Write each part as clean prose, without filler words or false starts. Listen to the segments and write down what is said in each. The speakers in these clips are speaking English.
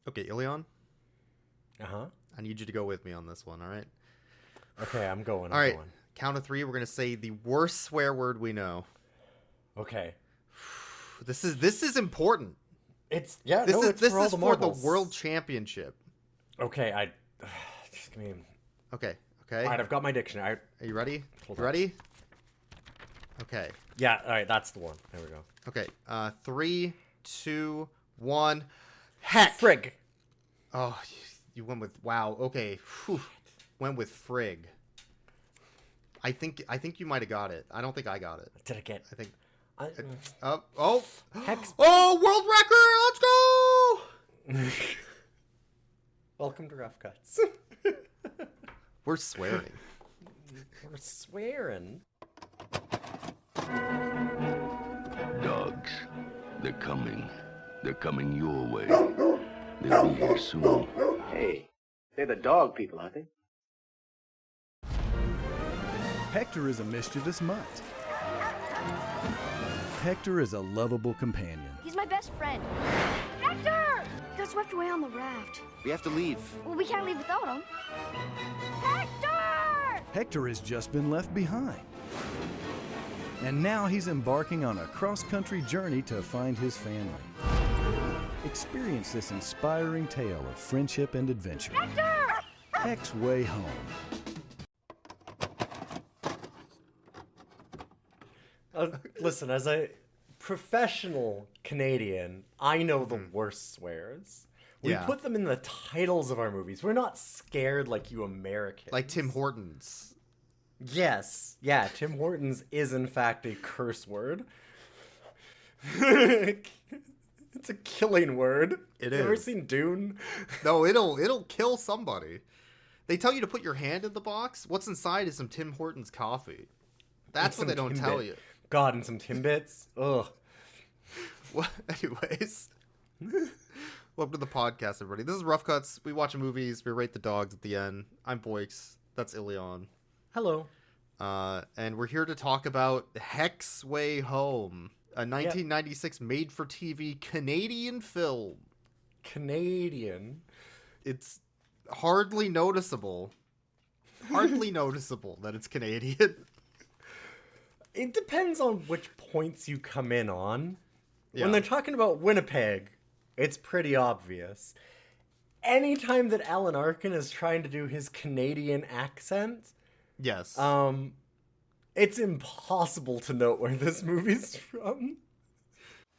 Okay, Ilion, Uh-huh. I need you to go with me on this one, all right? Okay, I'm going. All right, count of three. We're going to say the worst swear word we know. Okay. This is important. It's for the for the marbles. world championship. Okay, just give me. Okay. All right, I've got my dictionary. Are you ready? Hold You on. ready? Okay. Yeah, all right, that's the one. There we go. Okay. 3, 2, 1. Heck. Frig. Oh, you went with wow. Okay. Whew. Went with frig. I think you might have got it. I don't think I got it. Did I get? I think. I, Hex. Oh, world record! Let's go! Welcome to Rough Cuts. We're swearing. We're swearing. Dogs, they're coming. They're coming your way. They'll be here soon. Hey, they're the dog people, aren't they? Hector is a mischievous mutt. Hector is a lovable companion. He's my best friend. Hector! He got swept away on the raft. We have to leave. Well, we can't leave without him. Hector! Hector has just been left behind. And now he's embarking on a cross-country journey to find his family. Experience this inspiring tale of friendship and adventure. Hector! Heck's Way Home. Listen, as a professional Canadian, I know the worst swears. We Yeah. put them in the titles of our movies. We're not scared like you Americans. Like Tim Hortons. Yes. Yeah, Tim Hortons is in fact a curse word. It's a killing word. It You ever is. seen Dune? No, it'll kill somebody. They tell you to put your hand in the box. What's inside is some Tim Hortons coffee. That's what they don't tell you. God, and some Timbits. Ugh. Well, anyways. Welcome to the podcast, everybody. This is Rough Cuts. We watch movies. We rate the dogs at the end. I'm Boix. That's Ilion. Hello. And we're here to talk about Heck's Way Home, a 1996 made-for-TV Canadian film. Canadian. It's hardly noticeable. Hardly noticeable that it's Canadian. It depends on which points you come in on. Yeah. When they're talking about Winnipeg, it's pretty obvious. Anytime that Alan Arkin is trying to do his Canadian accent, Yes. it's impossible to note where this movie's from.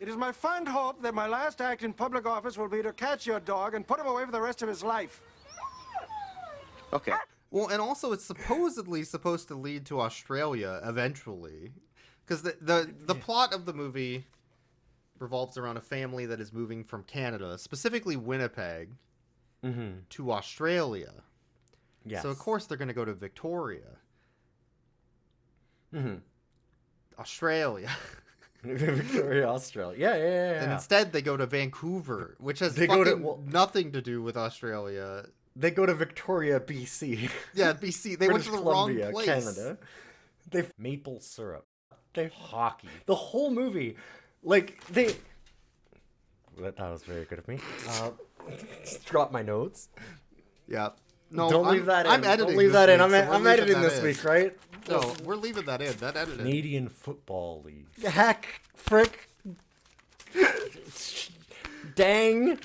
It is my fond hope that my last act in public office will be to catch your dog and put him away for the rest of his life. Okay. Well, and also it's supposedly supposed to lead to Australia eventually, because the plot of the movie revolves around a family that is moving from Canada, specifically Winnipeg, to Australia. Yes. So of course they're going to go to Victoria. Australia. Victoria, Australia. Yeah. And instead they go to Vancouver, which has They go to- fucking nothing to do with Australia. They go to Victoria, BC. Yeah, BC. They went to the Columbia, wrong place. Canada. They maple syrup. They hockey. The whole movie, like they. That was very good of me. Just drop my notes. Yeah. No, Don't leave that in. I'm editing. Don't leave this that in. week, so we're I'm leaving editing that this in. week, right? No, we're leaving that in. That edited. Canadian Football League. Heck, frick, dang.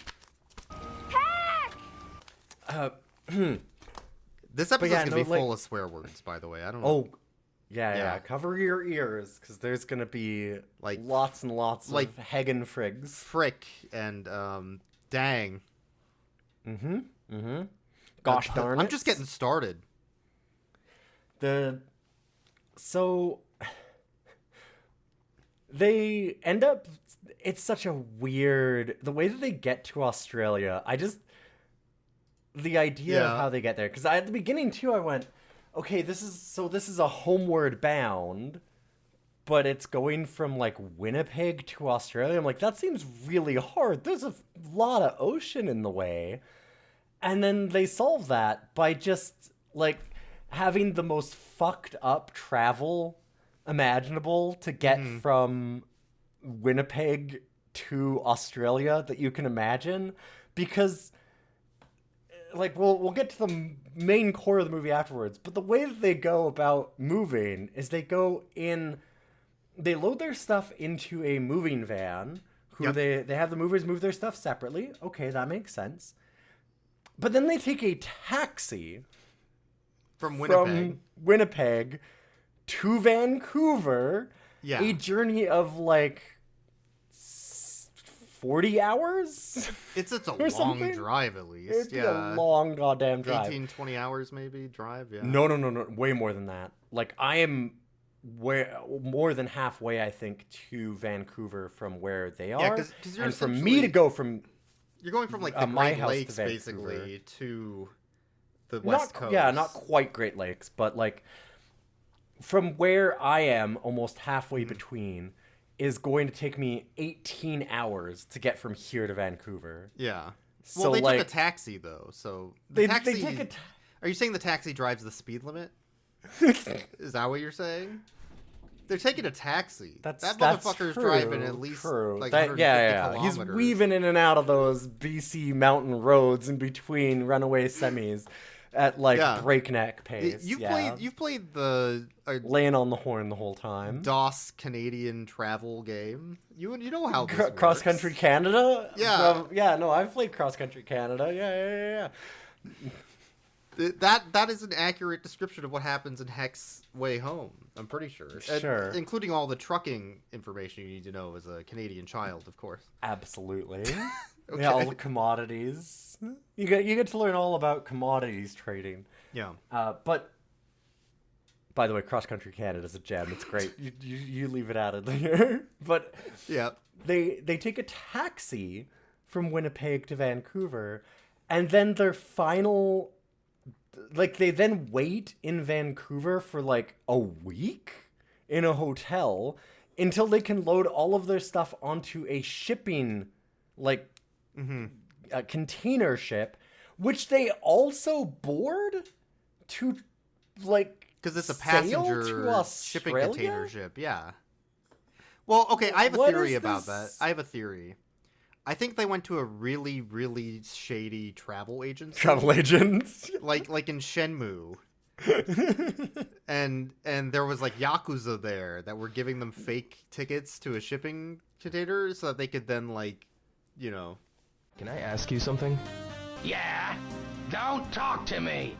Heck! This episode's yeah, gonna no, be like- full of swear words, by the way. I don't know. Oh, yeah. Yeah. Cover your ears, because there's gonna be Like- lots and lots like- of Hagen frigs. Frick and dang. Gosh darn it. I'm just getting started. So they end up. It's such a weird the way that they get to Australia. The idea of Yeah. how they get there, because at the beginning too, I went, okay, this is a homeward bound, but it's going from like Winnipeg to Australia. I'm like, that seems really hard. There's a lot of ocean in the way. And then they solve that by just like having the most fucked up travel imaginable to get from Winnipeg to Australia that you can imagine. because like we'll get to the main core of the movie afterwards, but the way that they go about moving is they load their stuff into a moving van. They have the movers move their stuff separately. Okay, that makes sense. But then they take a taxi from Winnipeg to Vancouver. Yeah. A journey of like 40 hours? It's a or long something? drive at least. It'd be a long goddamn drive. 18, 20 hours maybe drive, yeah. No. Way more than that. Like, I am more than halfway, I think, to Vancouver from where they are. Yeah, because you're and for me to go from... You're going from, like, the my Great house Lakes, to basically, to the West Coast. Yeah, not quite Great Lakes, but, like, from where I am, almost halfway between, is going to take me 18 hours to get from here to Vancouver. Yeah. So, Well, they like, took a taxi, though, so... They taxi, take Are you saying the taxi drives the speed limit? Is that what you're saying? They're taking a taxi. That's motherfucker's true, driving at least true. like That, 150 He's kilometers. weaving in and out of those BC mountain roads in between runaway semis at like breakneck pace. You've played the laying on the horn the whole time. DOS Canadian travel game. You know how this works. Cross Country Canada. Yeah. No, I've played Cross Country Canada. Yeah. That is an accurate description of what happens in Heck's Way Home. I'm pretty sure. Sure. Including all the trucking information you need to know as a Canadian child, of course. Absolutely. Okay. Yeah, all the commodities. You get to learn all about commodities trading. Yeah. But by the way, Cross Country Canada is a gem. It's great. you leave it added there. But yeah, they take a taxi from Winnipeg to Vancouver, and then their final. Like, they then wait in Vancouver for, like, a week in a hotel until they can load all of their stuff onto a shipping, like, a container ship, which they also board to, like, because it's a sail passenger to shipping Australia? container ship. Yeah. Well, okay, I have a What theory is about this? that. I have a theory. I think they went to a really, really shady travel agency. Travel agents. like in Shenmue. and there was like Yakuza there that were giving them fake tickets to a shipping container so that they could then like, you know. Can I ask you something? Yeah? Don't talk to me!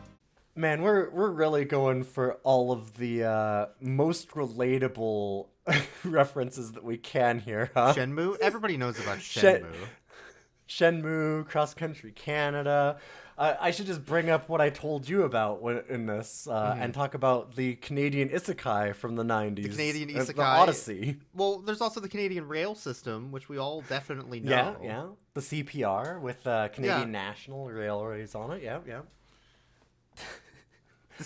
Man, we're really going for all of the most relatable references that we can here, huh? Shenmue? Everybody knows about Shenmue. Shenmue, Cross Country Canada. I should just bring up what I told you about in this and talk about the Canadian isekai from the 90s. The Canadian isekai. The Odyssey. Well, there's also the Canadian rail system, which we all definitely know. Yeah. The CPR with Canadian National Railways on it. Yeah.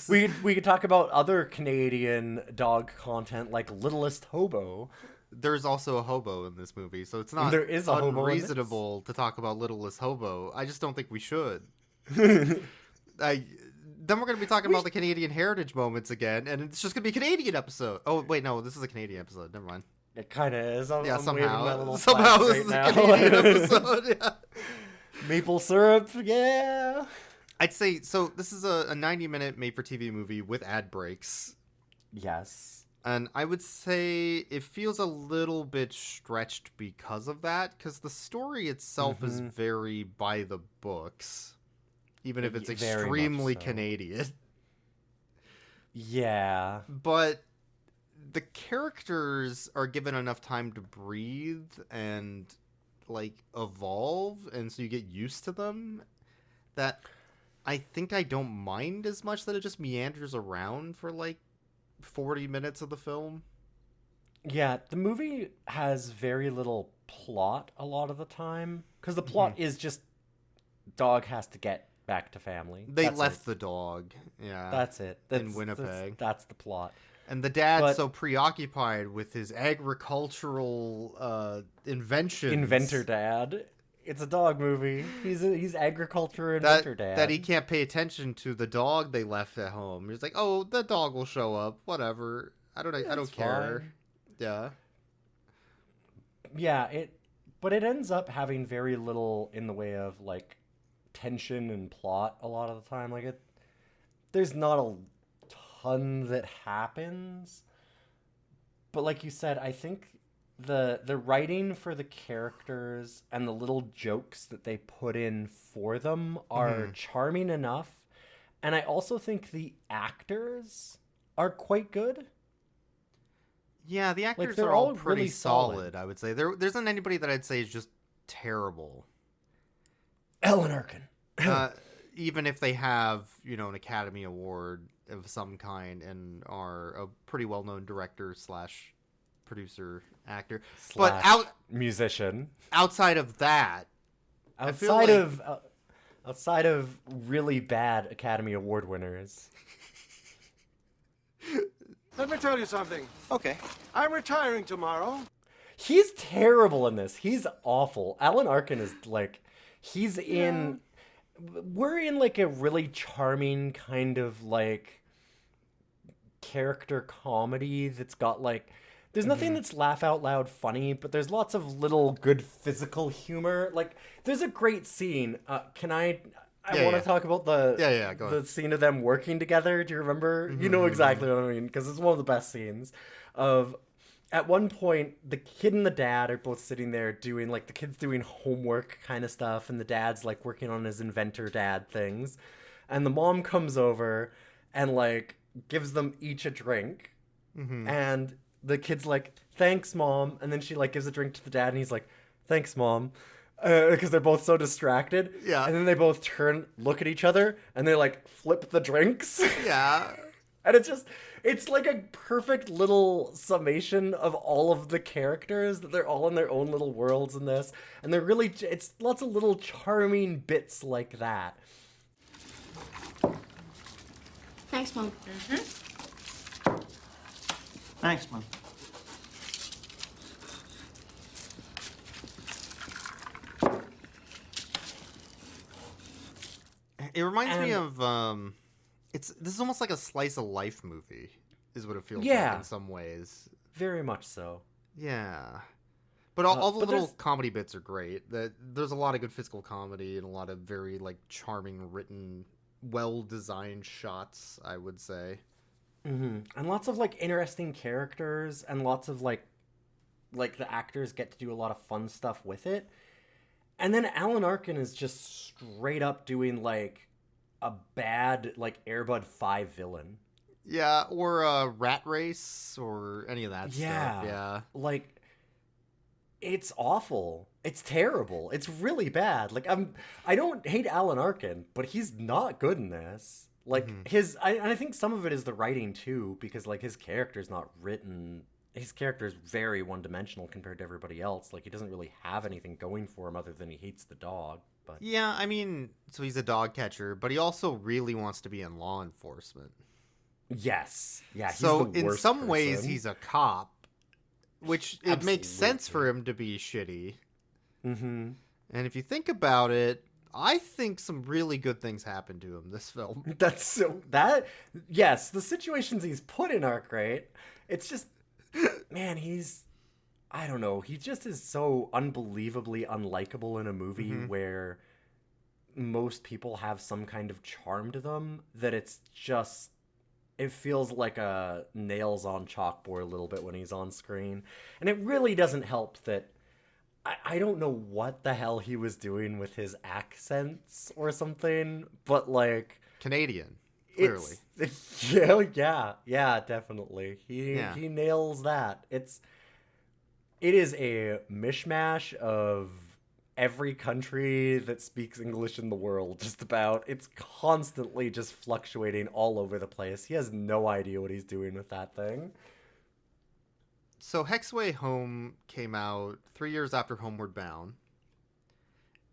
We could talk about other Canadian dog content like Littlest Hobo. There's also a hobo in this movie, so it's not There is a hobo in this? unreasonable to talk about Littlest Hobo. I just don't think we should. Then we're going to be talking about the Canadian heritage moments again, and it's just going to be a Canadian episode. Oh, wait, no, this is a Canadian episode. Never mind. It kind of is. I'm waving my somehow. little Somehow flag this is right a now. Canadian episode, yeah. Maple syrup, yeah. I'd say, so this is a 90-minute made-for-TV movie with ad breaks. Yes. And I would say it feels a little bit stretched because of that, because the story itself is very by the books, even if it's Very extremely much so. Canadian. Yeah. But the characters are given enough time to breathe and, like, evolve, and so you get used to them, that I think I don't mind as much that it just meanders around for, like, 40 minutes of the film. Yeah, the movie has very little plot a lot of the time, because the plot is just dog has to get back to family. They That's left it. the dog. Yeah. That's it. in Winnipeg. That's the plot. And the dad's But- so preoccupied with his agricultural inventions. Inventor dad. It's a dog movie. He's agriculture inventor dad. that he can't pay attention to the dog they left at home. He's like, oh, the dog will show up. Whatever. I don't It's care. fine. Yeah. Yeah, But it ends up having very little in the way of, like, tension and plot a lot of the time. Like, there's not a ton that happens. But like you said, I think the writing for the characters and the little jokes that they put in for them are charming enough. And I also think the actors are quite good. Yeah, the actors they're are all all pretty really solid, solid. I would say. There isn't anybody that I'd say is just terrible. Alan Arkin. Even if they have, an Academy Award of some kind and are a pretty well-known director / producer actor. But musician. outside of that, Outside of really bad Academy Award winners. Let me tell you something. Okay. I'm retiring tomorrow. He's terrible in this. He's awful. Alan Arkin is like, he's in, we're in like a really charming kind of like character comedy that's got like, there's nothing that's laugh out loud funny, but there's lots of little good physical humor. Like, there's a great scene. I want to talk about go the scene of them working together. Do you remember? You know exactly what I mean, because it's one of the best scenes. At one point, the kid and the dad are both sitting there doing, like, the kid's doing homework kind of stuff, and the dad's, like, working on his inventor dad things. And the mom comes over and, like, gives them each a drink. And the kid's like, thanks, Mom. And then she, like, gives a drink to the dad, and he's like, thanks, Mom. Because they're both so distracted. Yeah. And then they both turn, look at each other, and they, like, flip the drinks. Yeah. And it's like a perfect little summation of all of the characters, that they're all in their own little worlds in this. And they're really, it's lots of little charming bits like that. Thanks, Mom. Thanks, Mom. It reminds me of this is almost like a slice of life movie, is what it feels like in some ways. Very much so. Yeah. But all the but little comedy bits are great. There's a lot of good physical comedy and a lot of very like charming written, well designed shots, I would say. And lots of like interesting characters, and lots of like the actors get to do a lot of fun stuff with it. And then Alan Arkin is just straight up doing like a bad like Air Bud 5 villain. Yeah, or Rat Race or any of that stuff. Yeah. Like, it's awful. It's terrible. It's really bad. Like, I don't hate Alan Arkin, but he's not good in this. Like, I think some of it is the writing too, because like his character's not written. His character is very one-dimensional compared to everybody else. Like, he doesn't really have anything going for him other than he hates the dog. But yeah, I mean, so he's a dog catcher, but he also really wants to be in law enforcement. Yes. Yeah, he's so the in worst some person. ways, he's a cop, which it makes sense for him to be shitty. Mm-hmm. And if you think about it, I think some really good things happen to him this film. Yes, the situations he's put in are great. It's just, man, I don't know, he just is so unbelievably unlikable in a movie where most people have some kind of charm to them, that it feels like a nails on chalkboard a little bit when he's on screen. And it really doesn't help that I don't know what the hell he was doing with his accents or something, but like Canadian, clearly. Yeah, definitely. He nails that. It is a mishmash of every country that speaks English in the world, just about. It's constantly just fluctuating all over the place. He has no idea what he's doing with that thing. So Hexway Home came out 3 years after Homeward Bound,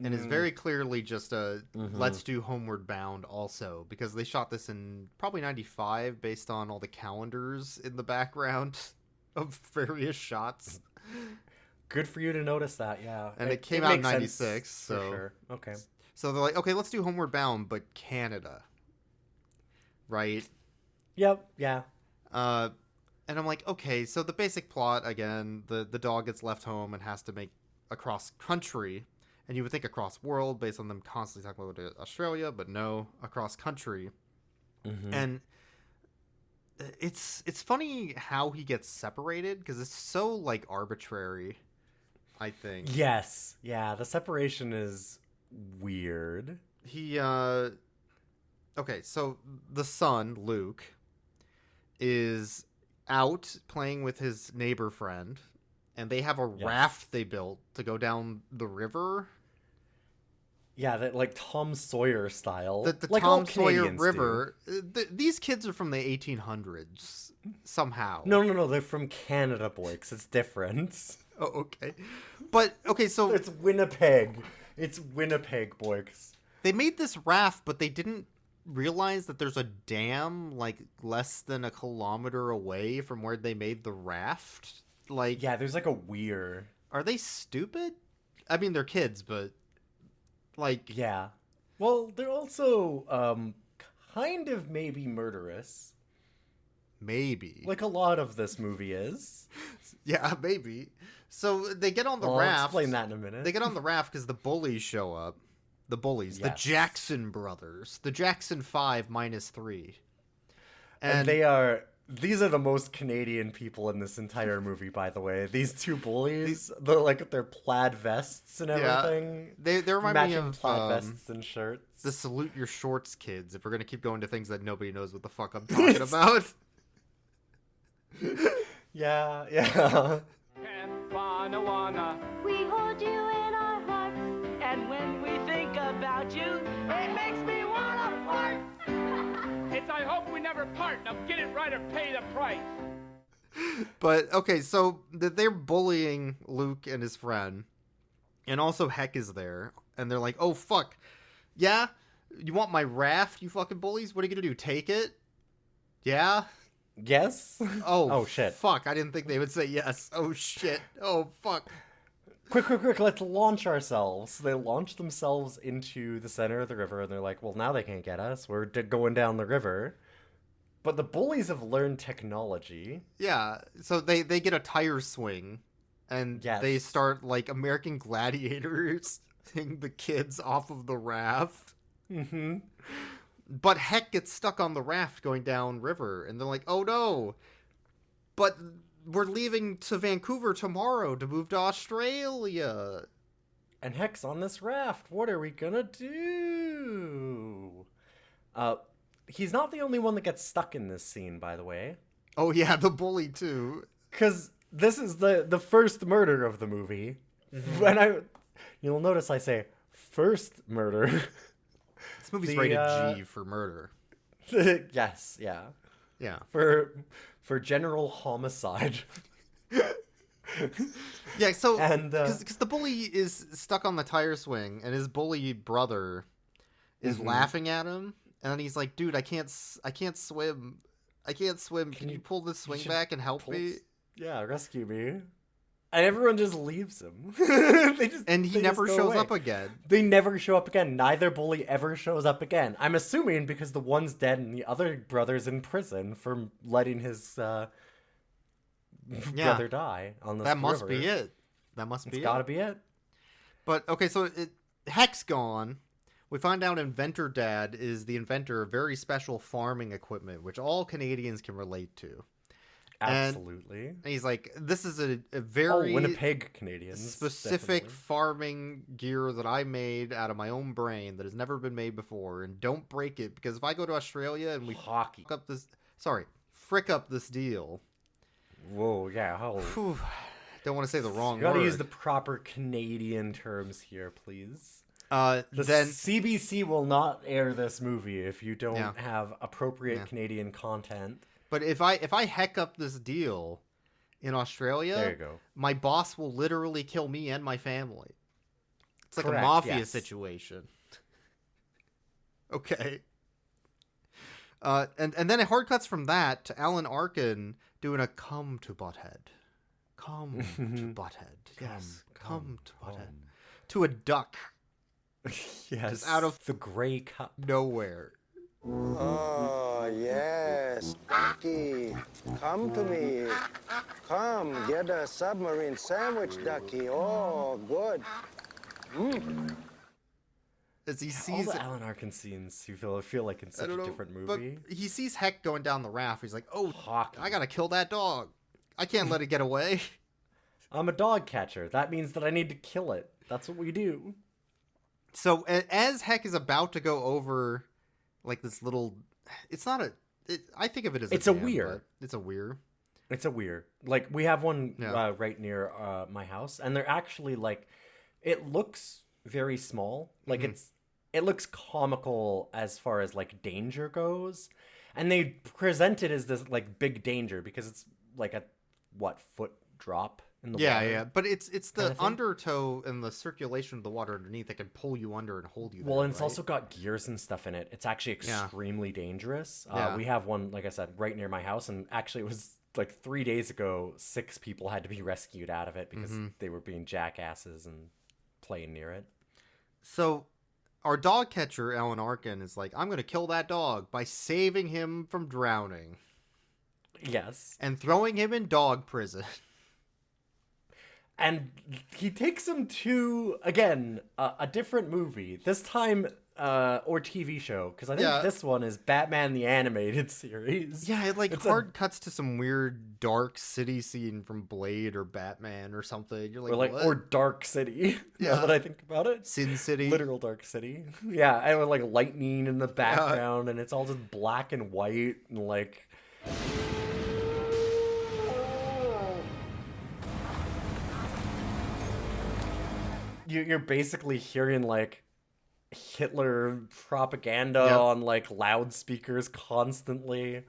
and is very clearly just a let's do Homeward Bound also, because they shot this in probably 95 based on all the calendars in the background of various shots. Good for you to notice that, yeah. And it came out in makes 96, sense, so for sure. Okay. So they're like, okay, let's do Homeward Bound, but Canada. Right? Yep, yeah. And I'm like, okay, so the basic plot, again, the dog gets left home and has to make across country, and you would think across world based on them constantly talking about Australia, but no, across country. And it's funny how he gets separated because it's so like arbitrary, I think. Yes. Yeah, the separation is weird. He okay, so the son, Luke, is out playing with his neighbor friend, and they have a raft they built to go down the river. Yeah, that like Tom Sawyer style. The like Tom all Sawyer Canadians River. These kids are from the 1800s somehow. No, they're from Canada, boy, because it's different. Oh, okay. But okay, so It's Winnipeg. It's Winnipeg, boys. they made this raft, but they didn't realize that there's a dam like less than a kilometer away from where they made the raft. Like, Yeah, there's like a weir. are they stupid? I mean, they're kids, but like, Yeah. Well, they're also kind of maybe murderous. maybe. Like a lot of this movie is. Yeah, maybe. So they get on the I'll raft. explain that in a minute. They get on the raft because the bullies show up. The bullies, the Yes. Jackson brothers, the Jackson 5 minus 3. And these are the most Canadian people in this entire movie, by the way. These two bullies, they're like their plaid vests and everything. They remind me Matching of plaid vests and shirts. the Salute Your Shorts kids, if we're going to keep going to things that nobody knows what the fuck I'm talking about. Yeah. We hold you in our hearts. And when we think about you, it makes me wanna fart. It's I hope we never part. Now get it right or pay the price. But, okay, so they're bullying Luke and his friend. And also Heck is there. And they're like, oh, fuck. Yeah? You want my raft, you fucking bullies? What are you going to do, take it? Yeah? Yes? Oh, shit. Fuck, I didn't think they would say yes. Oh, shit. Oh, fuck. Quick, let's launch ourselves. They launch themselves into the center of the river, and they're like, well, now they can't get us. We're going down the river. But the bullies have learned technology. Yeah, so they get a tire swing, and Yes. they start, like, American Gladiators the kids off of the raft. Mm-hmm. But Heck gets stuck on the raft going down river, and they're like, oh no, but we're leaving to Vancouver tomorrow to move to Australia. And Heck's on this raft. What are we gonna do? He's not the only one that gets stuck in this scene, by the way. Oh yeah, the bully too. Because this is the first murder of the movie. When you'll notice I say first murder. This movie's rated G for murder. Yes, yeah. Yeah. For general homicide. Yeah, so And, because the bully is stuck on the tire swing, and his bully brother is laughing at him, and then he's like, "Dude, I can't swim. Can you pull this swing back and help me?" Yeah, rescue me. And everyone just leaves him. He never go shows away. up again. They never show up again. Neither bully ever shows up again. I'm assuming because the one's dead and the other brother's in prison for letting his brother die on this That must river. be it. That must be It's it. gotta be it. But okay, so Heck's gone. We find out Inventor Dad is the inventor of very special farming equipment, which all Canadians can relate to. Absolutely. And he's like, this is a very Winnipeg Canadians. specific definitely. farming gear that I made out of my own brain that has never been made before, and don't break it, because if I go to Australia and we Hockey. frick up this deal. Whoa, yeah. Whew, don't want to say the wrong You gotta word. use the proper Canadian terms here, please. then CBC will not air this movie if you don't Yeah. have appropriate Yeah. Canadian content. But if I heck up this deal in Australia, There you go. my boss will literally kill me and my family. It's like Correct, a mafia yes. situation. Okay. And then it hard cuts from that to Alan Arkin doing a come to Butthead. Come to Butthead. Yes. Come to Butthead. To a duck. Yes. Just out of the gray cup. nowhere. Oh, yes. Ducky, come to me. Come, get a submarine sandwich, Ducky. Oh, good. As he All sees, the Alan Arkin scenes you feel like in I such don't a know, different movie. but he sees Heck going down the raft. He's like, "Oh, Hockey. I gotta kill that dog. I can't let it get away." I'm a dog catcher. That means that I need to kill it. That's what we do. So as Heck is about to go over, like this little, it's not a. I think of it as It's a dam, weir. but it's a weir. It's a weird. Like, we have one Yeah. right near my house, and they're actually, like, it looks very small. Like, it looks comical as far as, like, danger goes. And they present it as this, like, big danger because it's, like, a, foot drop in the water? Yeah. But it's the kinda thing. undertow and the circulation of the water underneath that can pull you under and hold you. Well, there, and it's right? also got gears and stuff in it. It's actually extremely dangerous. Yeah. We have one, like I said, right near my house, and actually it was like 3 days ago, 6 people had to be rescued out of it because they were being jackasses and playing near it. So our dog catcher, Alan Arkin, is like, I'm going to kill that dog by saving him from drowning Yes. and throwing him in dog prison. And he takes him to, again, a different movie. This time, or TV show, because I think this one is Batman the Animated Series. Yeah, it's hard cuts to some weird dark city scene from Blade or Batman or something. You're like, what? Or Dark City. Now that I think about it, Sin City. literal Dark City. Yeah, and with like lightning in the background, and it's all just black and white, and like. You're basically hearing like Hitler propaganda on like loudspeakers constantly.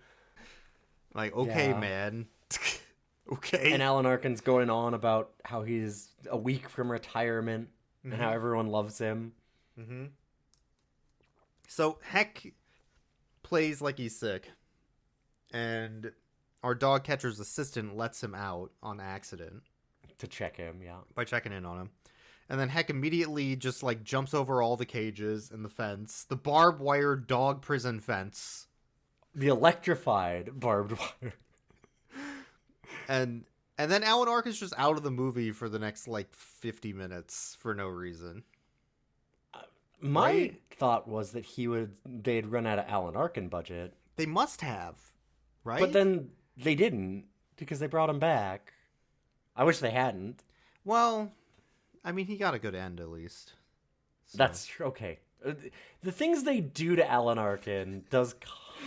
Like, okay, man. Okay. And Alan Arkin's going on about how he's a week from retirement and how everyone loves him. Mm-hmm. So Heck plays like he's sick, and our dog catcher's assistant lets him out on accident To check him, by checking in on him. And then Heck immediately just like jumps over all the cages and the fence, the barbed wire dog prison fence, the electrified barbed wire. and then Alan Arkin's just out of the movie for the next like 50 minutes for no reason. My thought was that they'd run out of Alan Arkin budget. They must have, right? But then they didn't because they brought him back. I wish they hadn't. Well, I mean, he got a good end at least. So. That's true. Okay. The things they do to Alan Arkin does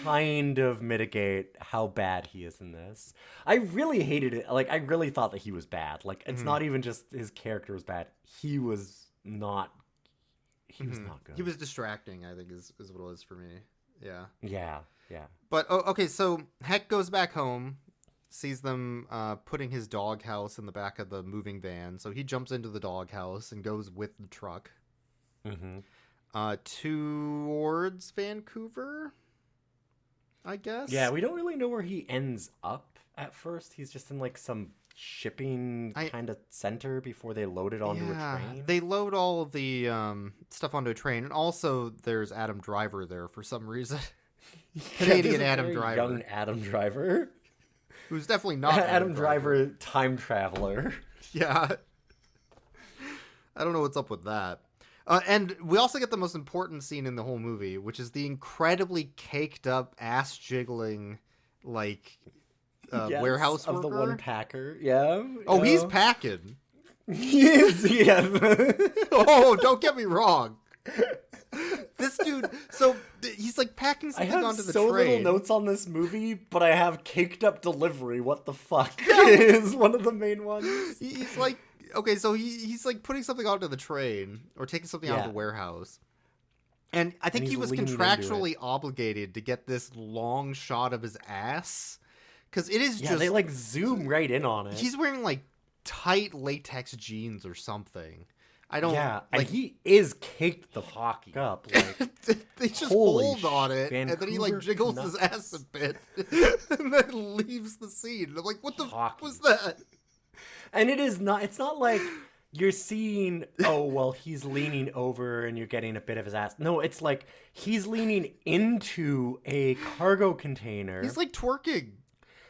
kind of mitigate how bad he is in this. I really hated it. Like, I really thought that he was bad. Like, it's not even just his character was bad. He was not good. He was distracting, I think, is what it was for me. Yeah. Yeah. But, okay, so Heck goes back home, sees them putting his doghouse in the back of the moving van. So he jumps into the doghouse and goes with the truck towards Vancouver, I guess. Yeah, we don't really know where he ends up at first. He's just in, like, some shipping kind of center before they load it onto a train. They load all of the stuff onto a train. And also, there's Adam Driver there for some reason. Canadian Adam Driver. Young Adam Driver. Who's definitely not Adam Driver, time traveler. Yeah. I don't know what's up with that. And we also get the most important scene in the whole movie, which is the incredibly caked up, ass jiggling, like, warehouse of worker. the one packer. Yeah. Oh, he's packing. He is, yeah. Oh, don't get me wrong. This dude, so he's like packing something onto the train. I have so little notes on this movie, but I have caked up delivery. What the fuck is one of the main ones? He's like, okay, so he's like putting something onto the train or taking something out of the warehouse. And I think he was contractually obligated to get this long shot of his ass. Because it is just... they like zoom right in on it. He's wearing like tight latex jeans or something. I don't... Yeah, like, and he is caked the fuck up. Like, they just holy hold on it, and then he like Vancouver jiggles his ass a bit, and then leaves the scene. And I'm like, what the fuck was that? And it is not... It's not like you're seeing, oh, well, he's leaning over and you're getting a bit of his ass. No, it's like he's leaning into a cargo container. He's like twerking.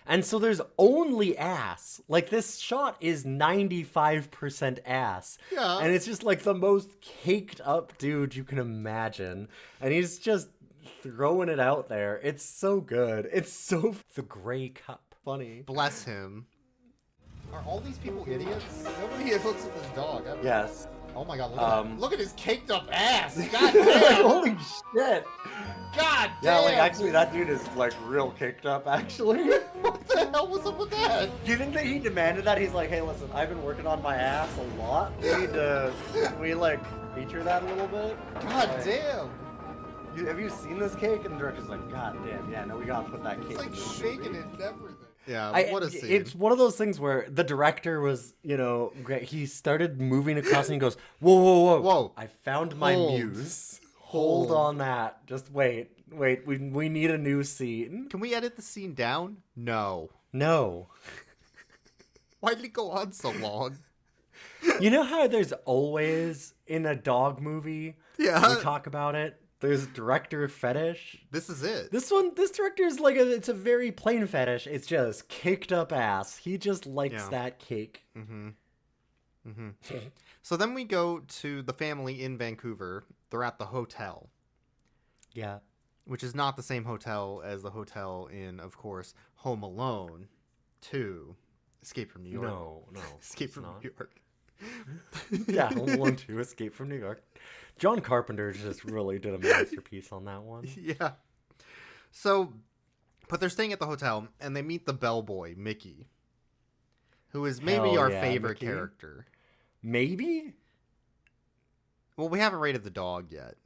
And so there's only ass. Like, this shot is 95% ass. Yeah. And it's just like the most caked up dude you can imagine. And he's just throwing it out there. It's so good. It's so the gray cup. Funny. Bless him. Are all these people idiots? Nobody looks at this dog. Yes. Oh my god, look at his caked up ass. God damn. Holy shit. God damn. Yeah, like actually that dude is like real kicked up actually. What the hell was up with that? Do you think that he demanded that? He's like, hey listen, I've been working on my ass a lot. We need to like feature that a little bit? God like, damn. Have you seen this cake? And the director's like, god damn, yeah, no, we gotta put that cake. It's like in this shaking movie. it and everything. Yeah, what a scene. It's one of those things where the director was, great. He started moving across and he goes, whoa. I found my muse. Hold on that. Just wait. We need a new scene. Can we edit the scene down? No. Why did it go on so long? You know how there's always in a dog movie, we talk about it, there's director fetish. This is it. This director is like it's a very plain fetish. It's just caked up ass. He just likes that cake. So then we go to the family in Vancouver. They're at the hotel. Yeah. Which is not the same hotel as the hotel in, of course, Home Alone 2. Escape from New York. No. Escape from New York. Yeah, Home Alone 2, Escape from New York. John Carpenter just really did a masterpiece on that one. Yeah. So, but they're staying at the hotel, and they meet the bellboy, Mickey, who is maybe our favorite Mickey. character. Maybe? Well, we haven't rated the dog yet.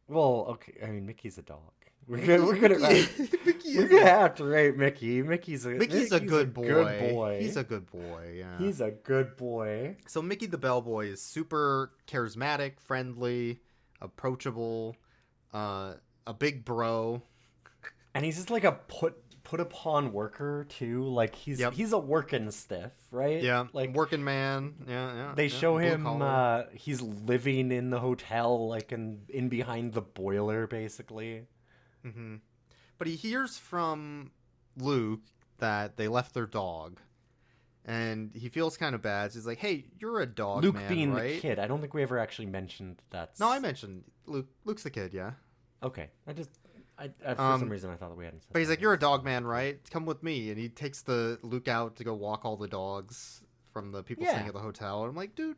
Well, okay. I mean, Mickey's a dog. We're gonna have to rate Mickey. Mickey's a good boy. He's a good boy. Yeah. He's a good boy. So Mickey the bellboy is super charismatic, friendly, approachable, a big bro, and he's just like a put upon worker too. Like he's a working stiff, right? Yeah, like working man. Yeah. They show him he's living in the hotel, like in behind the boiler, basically. Mm-hmm. But he hears from Luke that they left their dog, and he feels kind of bad. So he's like, "Hey, you're a dog Luke man, being right?" the kid. I don't think we ever actually mentioned that. No, I mentioned Luke. Luke's the kid, yeah. Okay, I for some reason I thought that we hadn't said. But he's like, "You're a dog man, right? Come with me." And he takes the Luke out to go walk all the dogs from the people staying at the hotel. And I'm like, dude,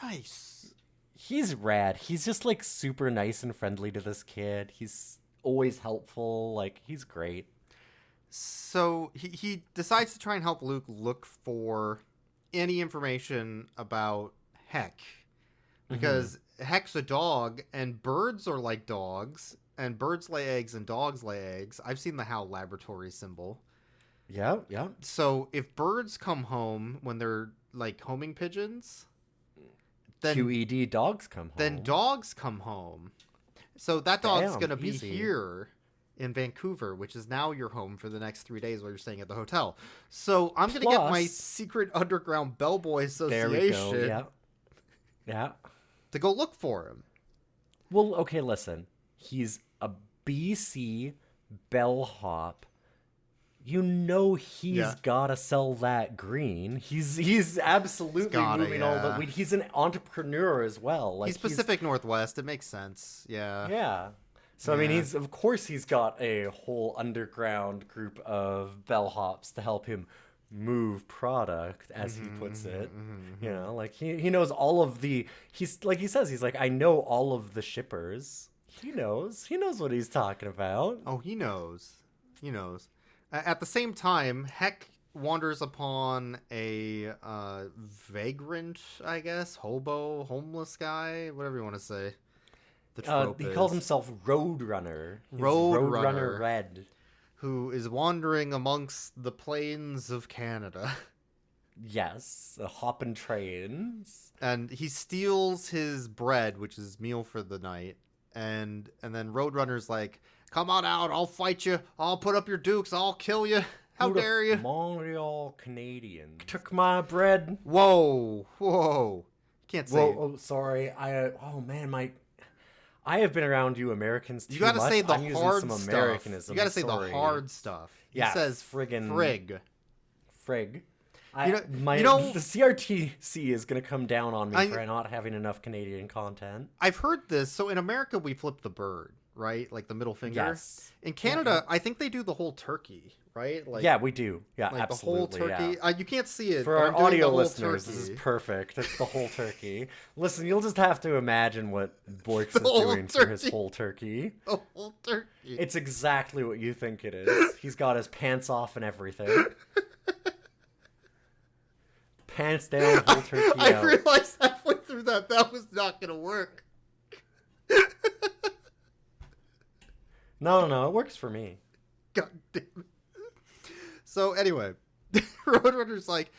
nice. He's rad. He's just like super nice and friendly to this kid. He's always helpful. Like, he's great. So he decides to try and help Luke look for any information about Heck, because Heck's a dog and birds are like dogs, and birds lay eggs and dogs lay eggs. I've seen the HAL laboratory symbol. Yeah. So if birds come home when they're like homing pigeons, then QED dogs come home. Then dogs come home. So that dog's going to be here in Vancouver, which is now your home for the next 3 days while you're staying at the hotel. So I'm going to get my secret underground bellboy association. There we go. Yeah. To go look for him. Well, okay, listen. He's a BC bellhop. You know he's gotta sell that green. He's absolutely moving all the weed. He's an entrepreneur as well. Like, he's Pacific Northwest. It makes sense. Yeah. Yeah. So I mean, he's got a whole underground group of bellhops to help him move product, as he puts it. You know, like he knows all of the. He's like he says. He's like, I know all of the shippers. He knows what he's talking about. Oh, he knows. At the same time, Heck wanders upon a vagrant, I guess, hobo, homeless guy, whatever you want to say. He calls himself Roadrunner. Roadrunner Red. Who is wandering amongst the plains of Canada. Yes, hopping trains. And he steals his bread, which is meal for the night. And then Roadrunner's like, come on out, I'll fight you, I'll put up your dukes, I'll kill you. How Who the dare you? Montreal Canadians took my bread. Whoa. Can't say. Whoa, oh, sorry. Oh man, I have been around you Americans too You gotta much. say the I'm using hard some stuff. Americanism. You gotta say sorry. the hard stuff. He Yeah, says friggin' frig. Frig. The CRTC is gonna come down on me for not having enough Canadian content. I've heard this. So in America, we flip the bird, right? Like the middle finger. Yes. In Canada, I think they do the whole turkey, right? Like, yeah, we do. Yeah, like absolutely. the whole turkey. Yeah. You can't see it. For but our I'm doing audio the whole listeners, turkey. this is perfect. It's the whole turkey. Listen, you'll just have to imagine what Borks The is whole doing for his turkey. whole turkey. The whole turkey. It's exactly what you think it is. He's got his pants off and everything. Pants down, whole turkey I out. realized halfway through that was not going to work. No, it works for me. God damn it. So anyway, Roadrunner's like,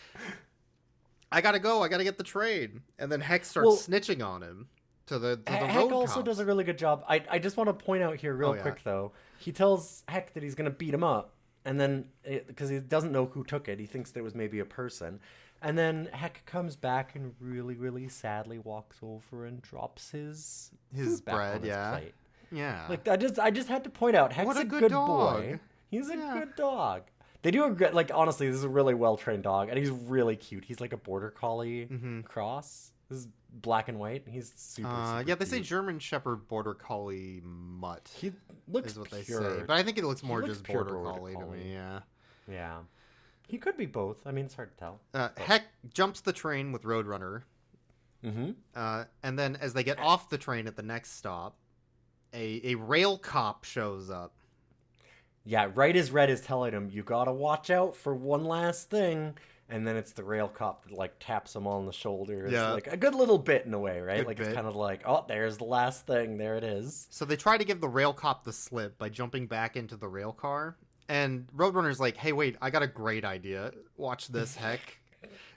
I gotta go. I gotta get the train. And then Heck starts snitching on him to the Heck road also cops. does a really good job. I just want to point out here real quick, though. He tells Heck that he's going to beat him up. And then, because he doesn't know who took it, he thinks that it was maybe a person. And then Heck comes back and really, really sadly walks over and drops his food back bread, on his plate. Yeah. Like I just had to point out, Heck's What a a good good dog. boy. He's a good dog. They do a great, like, honestly, this is a really well trained dog, and he's really cute. He's like a border collie cross. This is black and white. He's super. Yeah, they say German Shepherd Border Collie mutt. He looks is what pure. they say, but I think it looks more looks just pure Border Collie to me. Yeah. Yeah. He could be both. I mean, it's hard to tell. Heck jumps the train with Roadrunner. And then as they get off the train at the next stop, a rail cop shows up. Yeah, right as Red is telling him, you gotta watch out for one last thing. And then it's the rail cop that, like, taps him on the shoulder. It's like a good little bit in a way, right? Good like, bit. it's kind of like, oh, there's the last thing. There it is. So they try to give the rail cop the slip by jumping back into the rail car. And Roadrunner's like, hey, wait, I got a great idea. Watch this, Heck.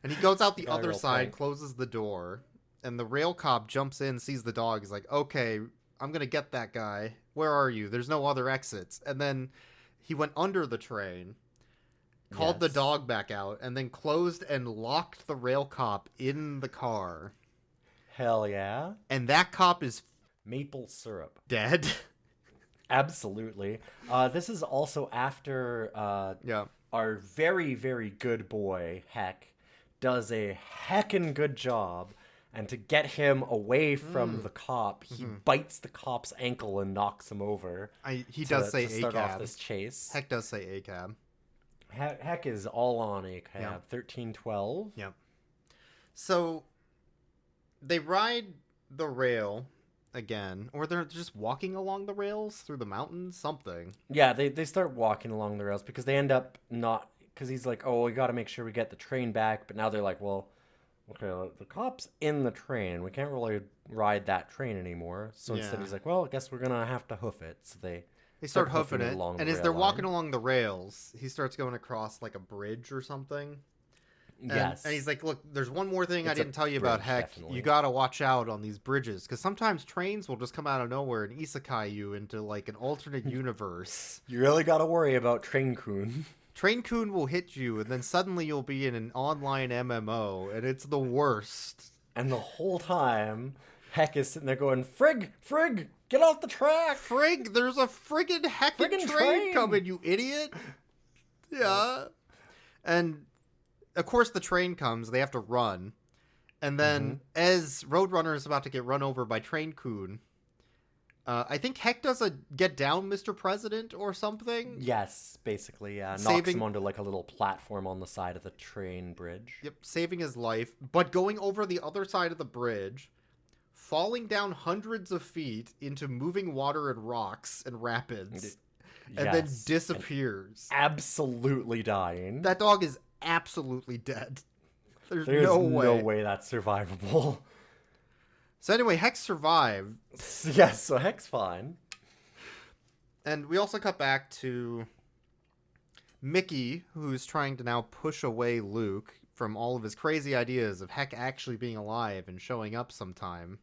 And he goes out the other side, closes the door. And the rail cop jumps in, sees the dog. He's like, okay, I'm going to get that guy. Where are you? There's no other exits. And then he went under the train, called the dog back out, and then closed and locked the rail cop in the car. Hell yeah. And that cop is maple syrup. Dead. Absolutely. This is also after our very, very good boy, Heck, does a heckin' good job. And to get him away from the cop, he bites the cop's ankle and knocks him over. He does say to start ACAB. off this chase. Heck does say ACAB. Heck is all on ACAB. Yeah. 1312. Yep. So they ride the rail again, or they're just walking along the rails through the mountains, something. Yeah, they start walking along the rails because they end up not, because he's like, oh, we got to make sure we get the train back. But now they're like, well, okay, the cop's in the train. We can't really ride that train anymore. So instead he's like, well, I guess we're going to have to hoof it. So they start hoofing it. And as they're walking along the rails, he starts going across like a bridge or something. And he's like, look, there's one more thing I didn't tell you about, Heck. Definitely. You got to watch out on these bridges. Because sometimes trains will just come out of nowhere and isekai you into like an alternate universe. You really got to worry about Train Kun. Train Kun will hit you, and then suddenly you'll be in an online MMO, and it's the worst. And the whole time, Heck is sitting there going, Frig, get off the track. Frig, there's a friggin' heckin' train coming, you idiot. Yeah. And, of course, the train comes. They have to run. And then, as Roadrunner is about to get run over by Train Kun, I think Heck does a get down, Mr. President, or something. Yes, basically, yeah. Knocks him onto like a little platform on the side of the train bridge. Yep, saving his life, but going over the other side of the bridge, falling down hundreds of feet into moving water and rocks and rapids, and then disappears. And absolutely dying. That dog is absolutely dead. There's no way that's survivable. So anyway, Heck survived. Yes, so Heck's fine. And we also cut back to Mickey, who's trying to now push away Luke from all of his crazy ideas of Heck actually being alive and showing up sometime.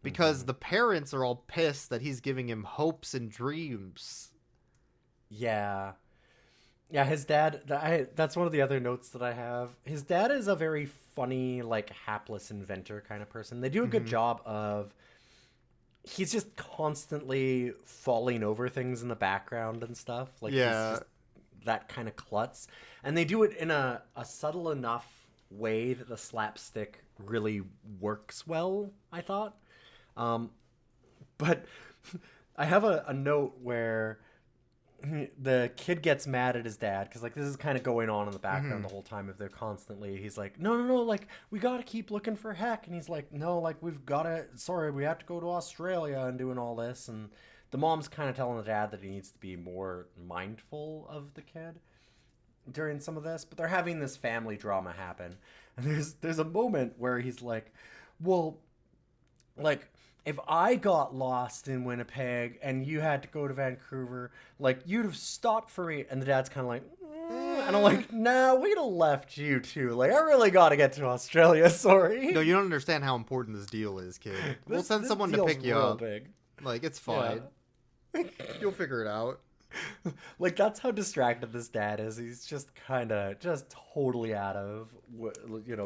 Because the parents are all pissed that he's giving him hopes and dreams. Yeah. Yeah, his dad. That's one of the other notes that I have. His dad is a very funny, like hapless inventor kind of person. They do a good job of. He's just constantly falling over things in the background and stuff. Like he's just that kind of klutz, and they do it in a subtle enough way that the slapstick really works well. I thought, but I have a note where the kid gets mad at his dad because like this is kind of going on in the background the whole time. If they're constantly, he's like, no, like we gotta keep looking for Heck, and he's like, no, like we have to go to Australia and doing all this, and the mom's kind of telling the dad that he needs to be more mindful of the kid during some of this, but they're having this family drama happen, and there's a moment where he's like, well, like, if I got lost in Winnipeg and you had to go to Vancouver, like, you'd have stopped for me. And the dad's kind of like, and I'm like, nah, we'd have left you too. Like, I really got to get to Australia, sorry. No, you don't understand how important this deal is, kid. We'll send someone to pick you up. Big. Like, it's fine. Yeah. You'll figure it out. Like, that's how distracted this dad is. He's just totally out of,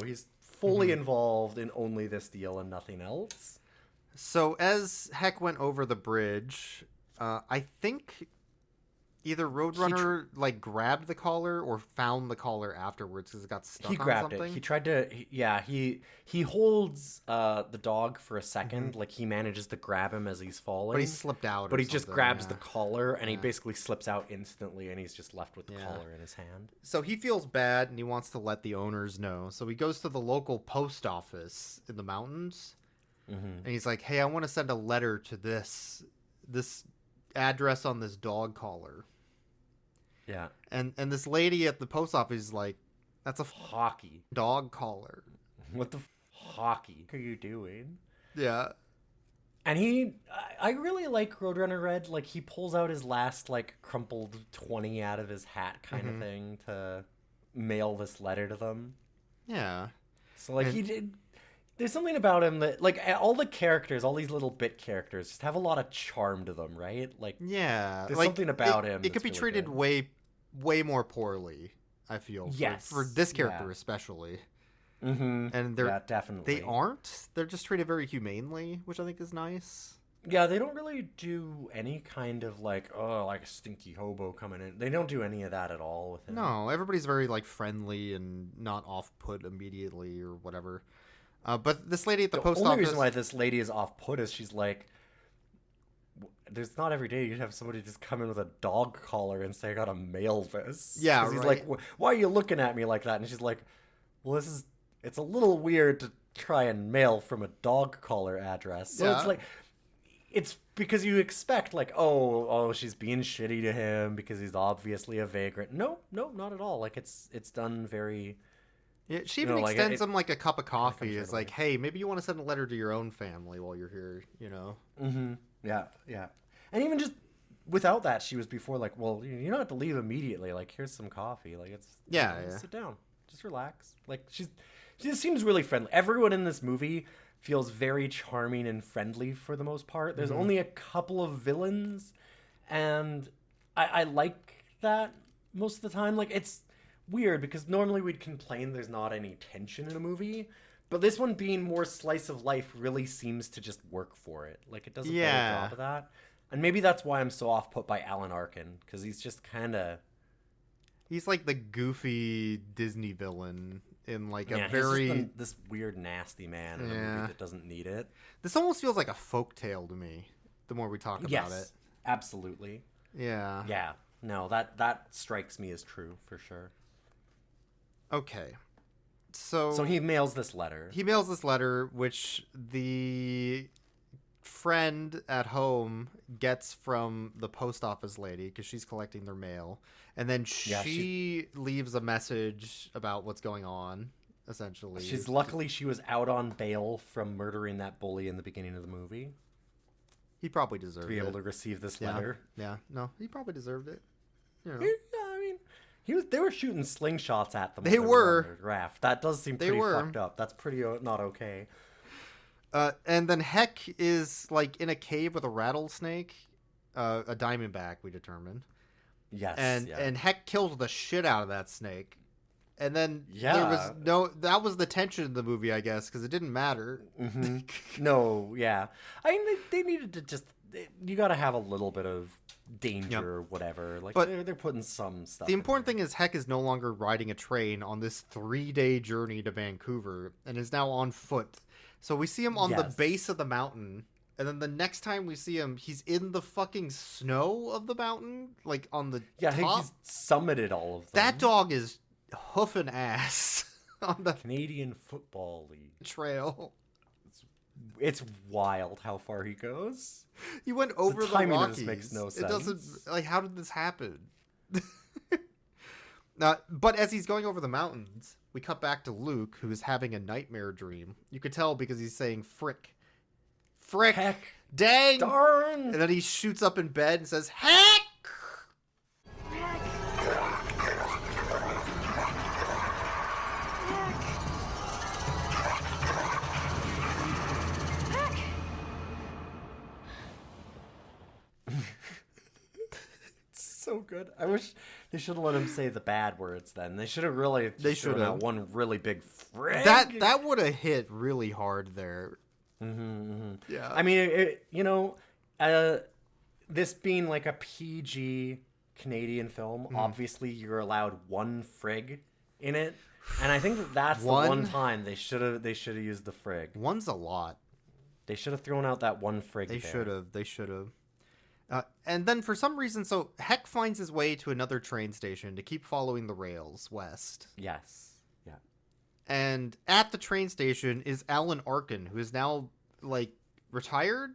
he's fully involved in only this deal and nothing else. So as Heck went over the bridge, I think either Roadrunner grabbed the collar or found the collar afterwards because it got stuck on something. He grabbed it. He tried to. He holds the dog for a second. Like he manages to grab him as he's falling. But he slipped out. But he just grabs the collar and he basically slips out instantly, and he's just left with the collar in his hand. So he feels bad and he wants to let the owners know. So he goes to the local post office in the mountains. And he's like, hey, I want to send a letter to this address on this dog collar. Yeah. And this lady at the post office is like, that's a hockey dog collar. What the hockey are you doing? Yeah. And I really like Roadrunner Red. Like, he pulls out his last, like, crumpled 20 out of his hat kind of thing to mail this letter to them. Yeah. So, like, he did... There's something about him that, like, all the characters, all these little bit characters, just have a lot of charm to them, right? Like, yeah, there's something about him. It could be really treated way more poorly, I feel. Yes, for this character especially. And they're definitely they aren't. They're just treated very humanely, which I think is nice. Yeah, they don't really do any kind of like a stinky hobo coming in. They don't do any of that at all with him. No, everybody's very like friendly and not off-put immediately or whatever. But this lady at the post office... The only reason why this lady is off-put is she's like... There's not every day you'd have somebody just come in with a dog collar and say, I gotta mail this. Yeah, he's like, why are you looking at me like that? And she's like, well, it's a little weird to try and mail from a dog collar address. So it's like... It's because you expect, like, oh, she's being shitty to him because he's obviously a vagrant. No, not at all. Like, it's done very... Yeah, she even extends him like a cup of coffee. It's like, hey, maybe you want to send a letter to your own family while you're here, you know? Yeah. And even just without that, she was before like, well, you don't have to leave immediately. Like, here's some coffee. Like, it's sit down, just relax. Like, she just seems really friendly. Everyone in this movie feels very charming and friendly for the most part. There's only a couple of villains, and I like that most of the time. Like, it's weird because normally we'd complain there's not any tension in a movie, but this one being more slice of life really seems to just work for it. Like, it does a better job of that. And maybe that's why I'm so off put by Alan Arkin, because he's just kind of... He's like the goofy Disney villain in like a very... He's just this weird, nasty man in a movie that doesn't need it. This almost feels like a folktale to me, the more we talk about it. Absolutely. Yeah. Yeah. No, that strikes me as true, for sure. Okay. So he mails this letter. Which the friend at home gets from the post office lady because she's collecting their mail. And then she leaves a message about what's going on, essentially. She was out on bail from murdering that bully in the beginning of the movie. He probably deserved it. To be able to receive this letter. Yeah. No, he probably deserved it. You know. I mean... They were shooting slingshots at them. They were. On their raft. That does seem pretty fucked up. That's pretty not okay. And then Heck is like in a cave with a rattlesnake, a diamondback, we determined. Yes. And Heck killed the shit out of that snake. And then Yeah. that was the tension in the movie, I guess, because it didn't matter. Mm-hmm. No, yeah. I mean, they needed to just, you got to have a little bit of danger or whatever. Like, but they're putting some stuff. The important thing is Heck is no longer riding a train on this 3-day journey to Vancouver and is now on foot. So we see him on the base of the mountain. And then the next time we see him, he's in the fucking snow of the mountain, like on the top. I think he's summited all of them. That dog is hoofing ass on the Canadian Football League trail. It's wild how far he goes. He went over the timing Rockies. Of this makes no sense. It doesn't, like, how did this happen? But as he's going over the mountains, we cut back to Luke, who is having a nightmare dream. You could tell because he's saying frick. Frick. Heck. Dang. Darn. And then he shoots up in bed and says, heck. So good. I wish they should have let him say the bad words then. They should have really should have one really big frick. That would have hit really hard there. Yeah. I mean, this being like a PG Canadian film, obviously you're allowed one frig in it. And I think that's the one time they should have used the frig. One's a lot. They should have thrown out that one frig. They should have. And then for some reason, so Heck finds his way to another train station to keep following the rails west. Yes. Yeah. And at the train station is Alan Arkin, who is now, like, retired.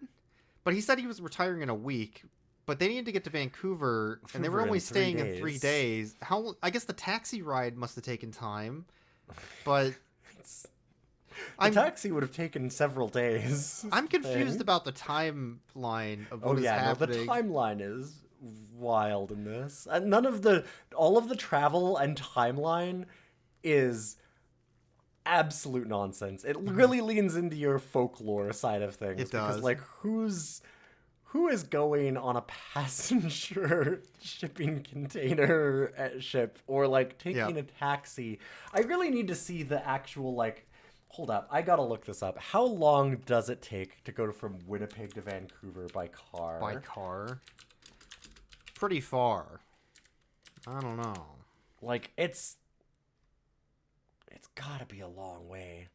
But he said he was retiring in a week. But they needed to get to Vancouver, and they were only staying in 3 days. I guess the taxi ride must have taken time. But... The taxi would have taken several days. I'm confused about the timeline of what is happening. No, the timeline is wild in this. And all of the travel and timeline is absolute nonsense. It really leans into your folklore side of things. It does. Because, like, who is going on a passenger shipping container ship or, like, taking a taxi? I really need to see the actual, like... Hold up, I gotta look this up. How long does it take to go from Winnipeg to Vancouver by car? By car? Pretty far. I don't know. Like, it's gotta be a long way.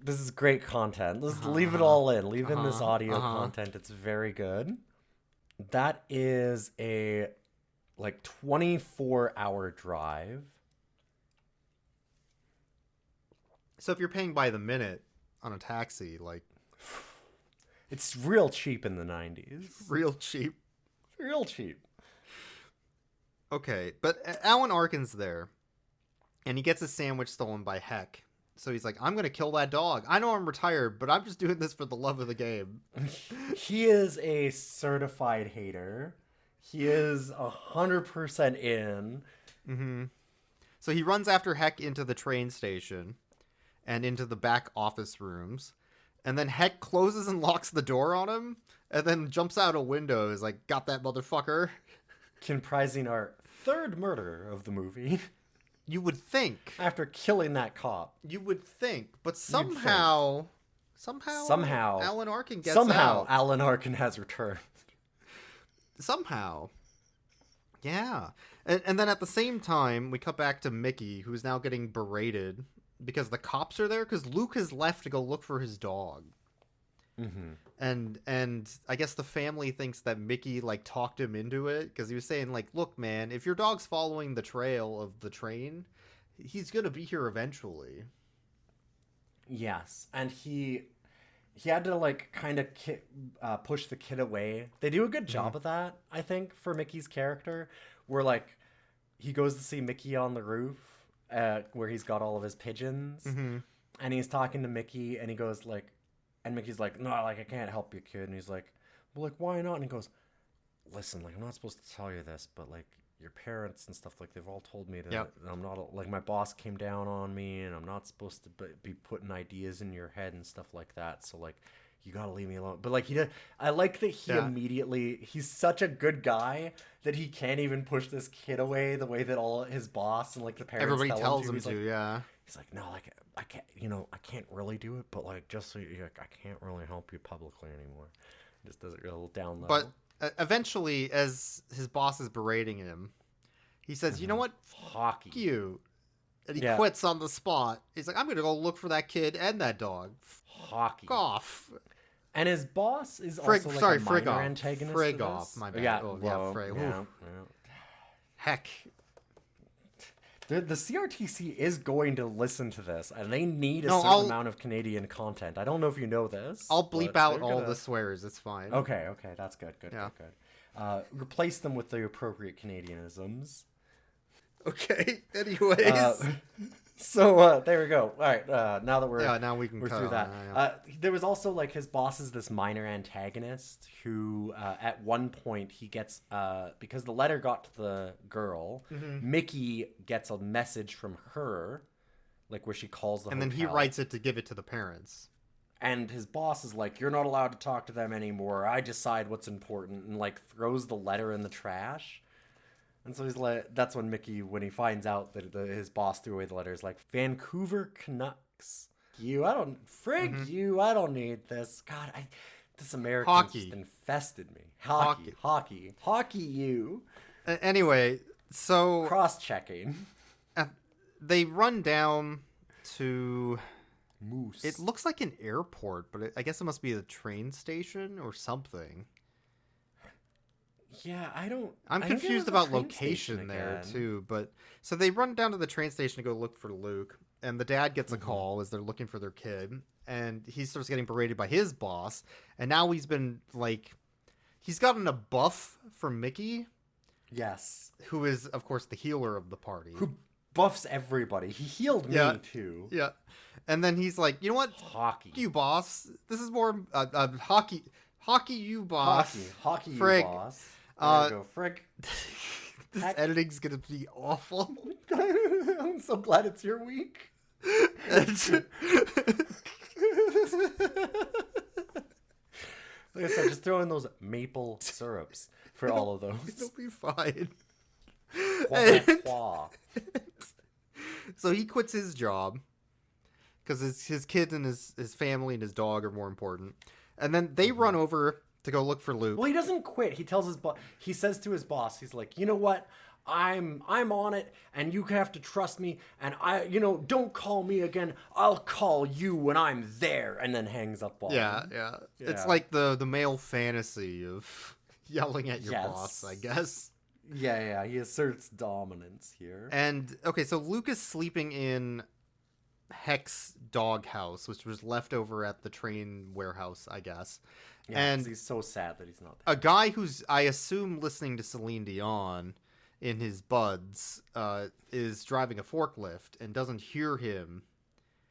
This is great content. Let's leave it all in. Leave in this audio content. It's very good. That is a... like 24-hour drive. So if you're paying by the minute on a taxi, like... It's real cheap in the 90s. Real cheap. Real cheap. Okay, but Alan Arkin's there, and he gets a sandwich stolen by Heck. So he's like, I'm going to kill that dog. I know I'm retired, but I'm just doing this for the love of the game. He is a certified hater. He is 100% in. Mm-hmm. So he runs after Heck into the train station and into the back office rooms. And then Heck closes and locks the door on him and then jumps out a window. Is like, got that motherfucker. Comprising our third murder of the movie. You would think. After killing that cop. You would think. But somehow Alan Arkin gets out. Alan Arkin has returned. Somehow. Yeah. And then at the same time, we cut back to Mickey, who's now getting berated because the cops are there, because Luke has left to go look for his dog. Mm-hmm. And I guess the family thinks that Mickey, like, talked him into it, because he was saying, like, look, man, if your dog's following the trail of the train, he's going to be here eventually. Yes. And he had to, like, kind of push the kid away. They do a good job of that, I think, for Mickey's character. Where, like, he goes to see Mickey on the roof, where he's got all of his pigeons. Mm-hmm. And he's talking to Mickey, and he goes, like... And Mickey's like, no, like, I can't help you, kid. And he's like, well, like, why not? And he goes, listen, like, I'm not supposed to tell you this, but, like, your parents and stuff, like, they've all told me that I'm not, like, my boss came down on me, and I'm not supposed to be putting ideas in your head and stuff like that. So, like, you gotta leave me alone. But like I like that he immediately, he's such a good guy that he can't even push this kid away the way that all his boss and like the parents Everybody tells him He's to, like, yeah. He's like, no, like I can't, I can't really do it, but like just so I can't really help you publicly anymore. Just does it real down low. But eventually, as his boss is berating him, he says, "You know what? Hockey. Fuck you." And he quits on the spot. He's like, I'm going to go look for that kid and that dog. Hockey. Fuck off. And his boss is also like a minor antagonist. Frig off. My bad. Yeah, Frig. Yeah. Heck. The CRTC is going to listen to this, and they need a certain amount of Canadian content. I don't know if you know this. I'll bleep out all the swears. It's fine. Okay, that's good. Good. Replace them with the appropriate Canadianisms. Okay. Anyways. So there we go. All right. Now that we're now we're through that. There was also like his boss is this minor antagonist who at one point he gets because the letter got to the girl, Mickey gets a message from her, like where she calls the and hotel. then he writes it to give it to the parents. And his boss is like, "You're not allowed to talk to them anymore. I decide what's important," and like throws the letter in the trash. And so he's like, that's when Mickey, when he finds out that his boss threw away the letter, is like, Vancouver Canucks. You, I don't need this. God, this American just infested me. Hockey, you. Anyway, so. Cross-checking. They run down to. Moose. It looks like an airport, but I guess it must be the train station or something. Yeah, I'm confused about location there too, but so they run down to the train station to go look for Luke, and the dad gets a call as they're looking for their kid, and he starts getting berated by his boss, and now he's gotten a buff from Mickey. Yes. Who is, of course, the healer of the party. Who buffs everybody. He healed me too. Yeah. And then he's like, you know what? Hockey. You boss. This is more hockey you boss. Hockey Frig. You boss. There we go. Frick. This editing's gonna be awful. I'm so glad it's your week. Like I said, just throw in those maple syrups for all of those. It'll be fine. So he quits his job because his kid and his family and his dog are more important. And then they run over to go look for Luke. Well, he doesn't quit. He tells he says to his boss, he's like, you know what? I'm on it, and you have to trust me, and don't call me again. I'll call you when I'm there, and then hangs up on him. Yeah. It's like the male fantasy of yelling at your boss, I guess. Yeah, he asserts dominance here. And, okay, so Luke is sleeping in Heck's doghouse, which was left over at the train warehouse, I guess. Yeah, and he's so sad that he's not there. A guy who's, I assume, listening to Celine Dion in his buds is driving a forklift and doesn't hear him.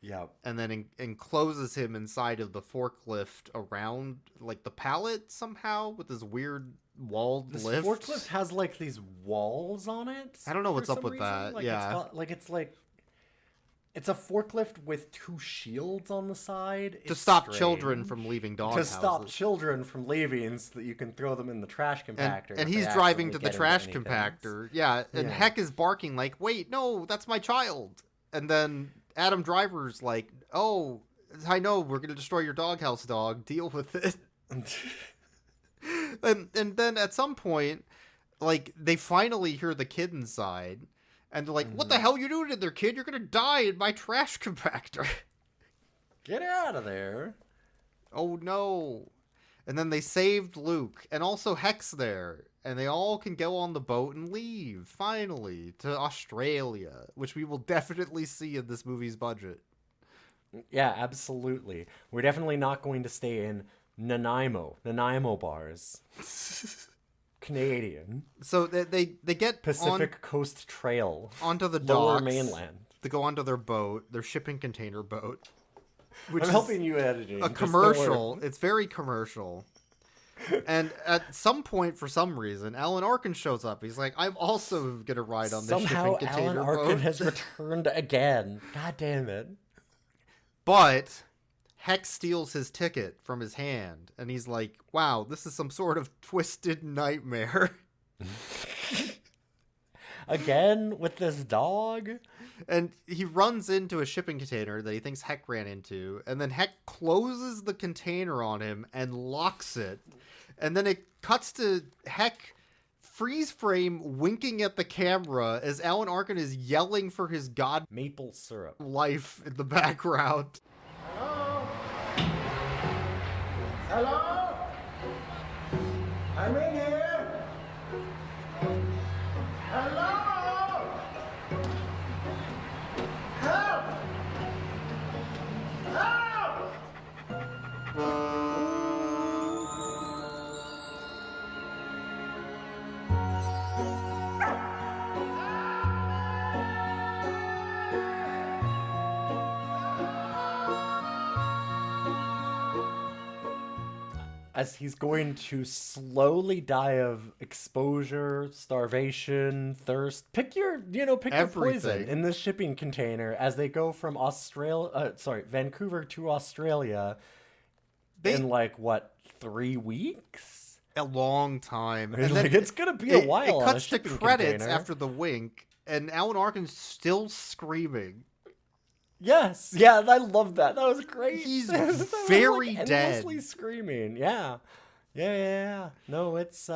Yeah. And then encloses him inside of the forklift around, like, the pallet somehow with this weird walled lift. This forklift has, like, these walls on it. I don't know what's up with that. Like, it's a forklift with two shields on the side. To stop children from leaving doghouses. To stop children from leaving so that you can throw them in the trash compactor. And he's driving to the trash compactor. Yeah, and Heck is barking like, wait, no, that's my child. And then Adam Driver's like, oh, I know, we're going to destroy your doghouse, dog. Deal with it. and then at some point, like, they finally hear the kid inside. And they're like, what the hell are you doing in there, kid? You're going to die in my trash compactor. Get out of there. Oh, no. And then they saved Luke. And also Heck's there. And they all can go on the boat and leave, finally, to Australia. Which we will definitely see in this movie's budget. Yeah, absolutely. We're definitely not going to stay in Nanaimo bars. Canadian. So they get Pacific Coast Trail onto the Lower docks. Mainland. To go onto their boat, their shipping container boat. Which I'm helping you editing. A commercial. It's very commercial. And at some point, for some reason, Alan Arkin shows up. He's like, I'm also going to ride on this shipping container boat. Alan Arkin has returned again. God damn it. But Heck steals his ticket from his hand, and he's like, wow, this is some sort of twisted nightmare. Again, with this dog? And he runs into a shipping container that he thinks Heck ran into, and then Heck closes the container on him and locks it. And then it cuts to Heck freeze frame winking at the camera as Alan Arkin is yelling for his god maple syrup life in the background. Hello? Hello? I'm in here. Hello? Help! Help! As he's going to slowly die of exposure, starvation, thirst. Pick your poison in this shipping container as they go from Vancouver to Australia in like what, 3 weeks? A long time. And like it's gonna be a while. It cuts to credits container. after the wink, and Alan Arkin's still screaming. Yes, yeah, I love that. That was great. He's very dead. Endlessly screaming. Yeah. No, it's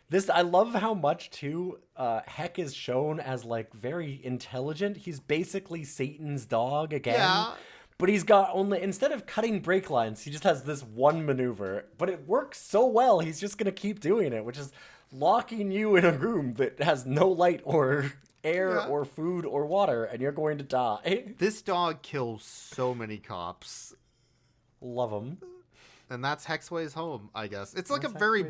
this. I love how much too. Heck is shown as like very intelligent. He's basically Satan's dog again. Yeah. But he's got only, instead of cutting brake lines, he just has this one maneuver. But it works so well, he's just gonna keep doing it, which is locking you in a room that has no light or air or food or water, and you're going to die. This dog kills so many cops. Love him. And that's Heck's Ways Home, I guess. It's like a very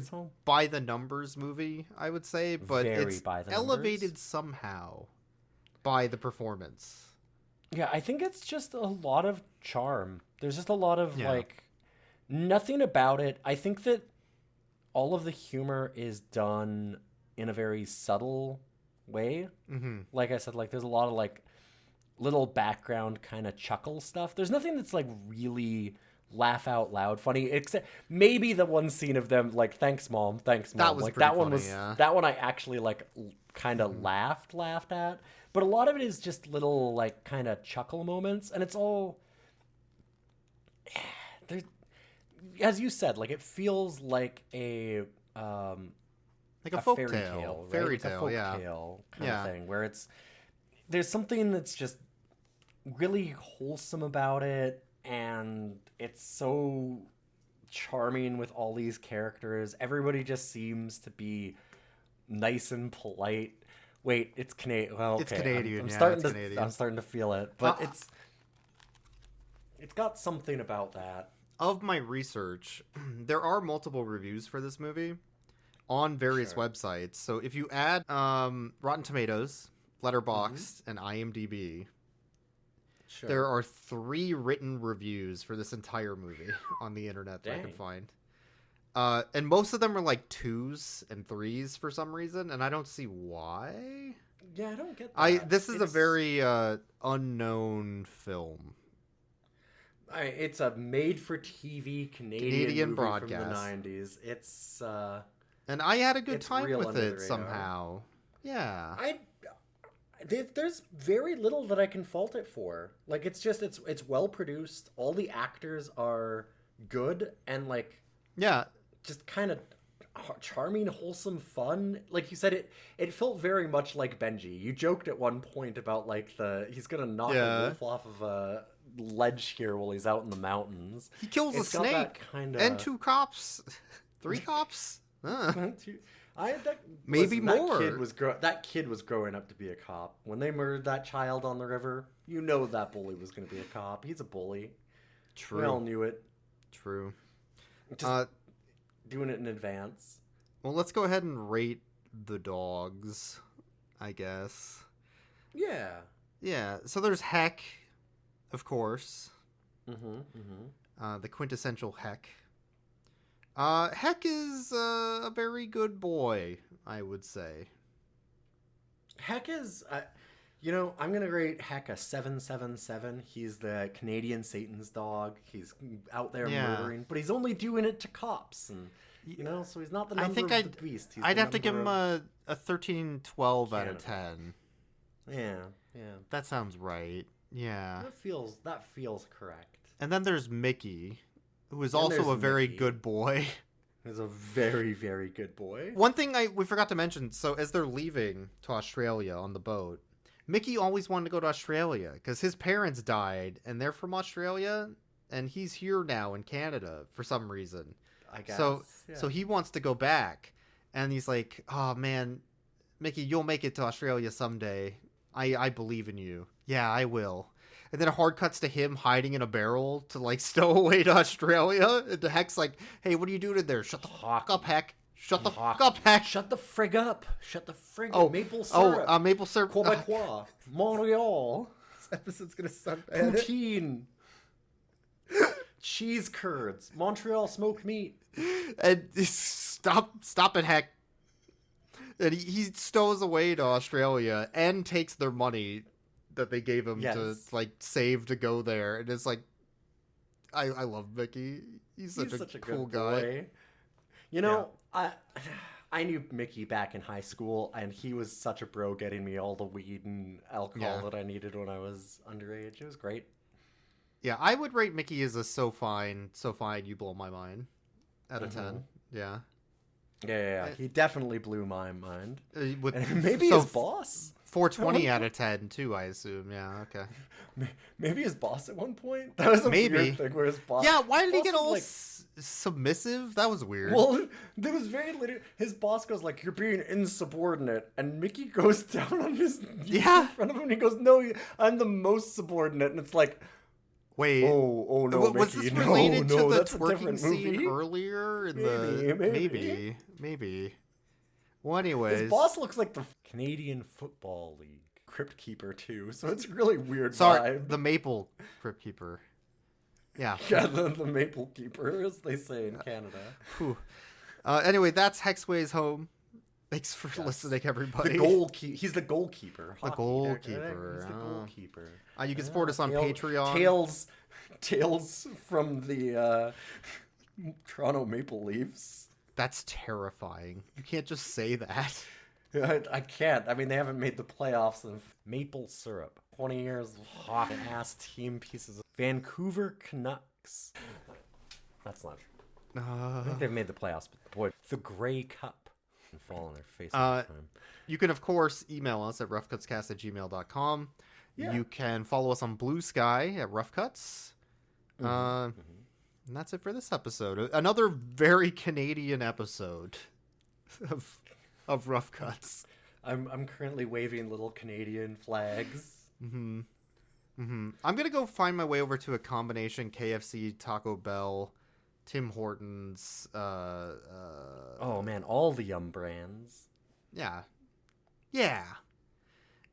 by the numbers movie, I would say, but it's elevated somehow by the performance. Yeah, I think it's just a lot of charm. There's just a lot of like nothing about it. I think that all of the humor is done in a very subtle way. Mm-hmm. Like I said, like there's a lot of like little background kind of chuckle stuff. There's nothing that's like really laugh out loud funny, except maybe the one scene of them like thanks mom. That was like that funny, one was that one I actually like kind of laughed at. But a lot of it is just little like kind of chuckle moments, and it's all there's, as you said, like it feels like a folk fairy tale, right? fairy It's a tale, folk yeah. tale kind of thing, where there's something that's just really wholesome about it, and it's so charming with all these characters. Everybody just seems to be nice and polite. Wait, it's Canadian. Well, okay. It's Canadian. I'm Canadian. starting to feel it, but it's got something about that. Of my research, there are multiple reviews for this movie on various websites. So if you add Rotten Tomatoes, Letterboxd, and IMDb, there are 3 written reviews for this entire movie on the internet that I can find. And most of them are like 2s and 3s for some reason, and I don't see why. Yeah, I don't get that. This is a very unknown film. It's a made-for-TV Canadian movie broadcast from the 90s. It's and I had a good time with it somehow. Yeah. There's very little that I can fault it for. Like it's well produced. All the actors are good and like just kind of charming, wholesome fun. Like you said, it felt very much like Benji. You joked at one point about like he's gonna knock a wolf off of a ledge here while he's out in the mountains. He kills a snake and 2 cops, 3 cops. Maybe more. That kid was growing up to be a cop. When they murdered that child on the river, you know that bully was going to be a cop. He's a bully. True. We all knew it. True. Just doing it in advance. Well, let's go ahead and rate the dogs, I guess. Yeah. Yeah. So there's Heck, of course. Mm-hmm. The quintessential Heck. Heck is a very good boy, I would say. Heck is, You know, I'm gonna rate Heck a 777. He's the Canadian Satan's dog. He's out there murdering, but he's only doing it to cops, and you know, so he's not the number of the beast. He's I'd the have to give him number a 13-12 out of 10. Yeah. That sounds right. Yeah. That feels correct. And then there's Mickey, who is And also there's a very Mickey. good boy. He's a very, very good boy. One thing we forgot to mention, so as they're leaving to Australia on the boat, Mickey always wanted to go to Australia because his parents died and they're from Australia and he's here now in Canada for some reason. I guess. So he wants to go back and he's like, oh man, Mickey, you'll make it to Australia someday. I believe in you. Yeah, I will. And then a hard cuts to him hiding in a barrel to like stow away to Australia. And the Heck's like, hey, what are you doing in there? Shut the fuck up, Heck. Shut the fuck up, Heck. Shut the frig up. Shut the frig up. Maple syrup. Maple syrup. Quebecois. Montreal. This episode's gonna suck. Poutine. Cheese curds. Montreal smoked meat. And stop it, Heck. And he stows away to Australia and takes their money that they gave him to like save to go there. And it's like, I love Mickey. He's such a cool guy. Boy. You know, I knew Mickey back in high school, and he was such a bro, getting me all the weed and alcohol that I needed when I was underage. It was great. Yeah, I would rate Mickey as a so fine, you blow my mind out of 10. Yeah. Yeah. He definitely blew my mind. With, and maybe his boss. 420 out of 10 too, I assume. Yeah, okay. Maybe his boss at one point. That was a weird thing where his boss. Yeah, why did he get all submissive? That was weird. Well, there was very little. His boss goes like, "You're being insubordinate," and Mickey goes down on his knees in front of him, and he goes, "No, I'm the most subordinate," and it's like. Wait. Oh no, was Mickey, this related to the that's twerking scene earlier in maybe. Well, anyways, his boss looks like the Canadian Football League Crypt Keeper too, so it's a really weird Sorry, vibe. the Maple Crypt Keeper. Yeah. Yeah, the Maple Keeper, as they say in Canada. Anyway, that's Hexway's home. Thanks for listening, everybody. He's the goalkeeper. The goalkeeper. He's the goalkeeper. You can support us on Patreon. Tales from the Toronto Maple Leafs. That's terrifying. You can't just say that. I can't. I mean, they haven't made the playoffs in maple syrup. 20 years of hot-ass team pieces. Vancouver Canucks. That's not true. I think they've made the playoffs, but boy, the Grey Cup. Fall on their face all the time. You can, of course, email us at roughcutscast@gmail.com. Yeah. You can follow us on Blue Sky at roughcuts. And that's it for this episode. Another very Canadian episode of Rough Cuts. I'm currently waving little Canadian flags. I'm gonna go find my way over to a combination KFC, Taco Bell, Tim Hortons. Oh man, all the Yum brands. Yeah.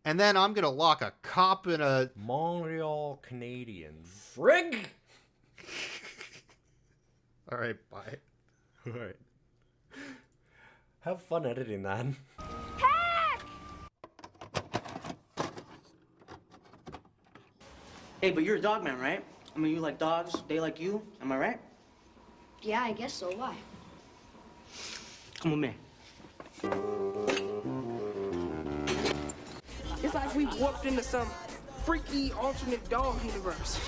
And then I'm gonna lock a cop in a Montreal Canadiens. Frig. All right, bye. All right. Have fun editing that. Heck! Hey, but you're a dog man, right? I mean, you like dogs, they like you. Am I right? Yeah, I guess so. Why? Come with me. It's like we warped into some freaky alternate dog universe.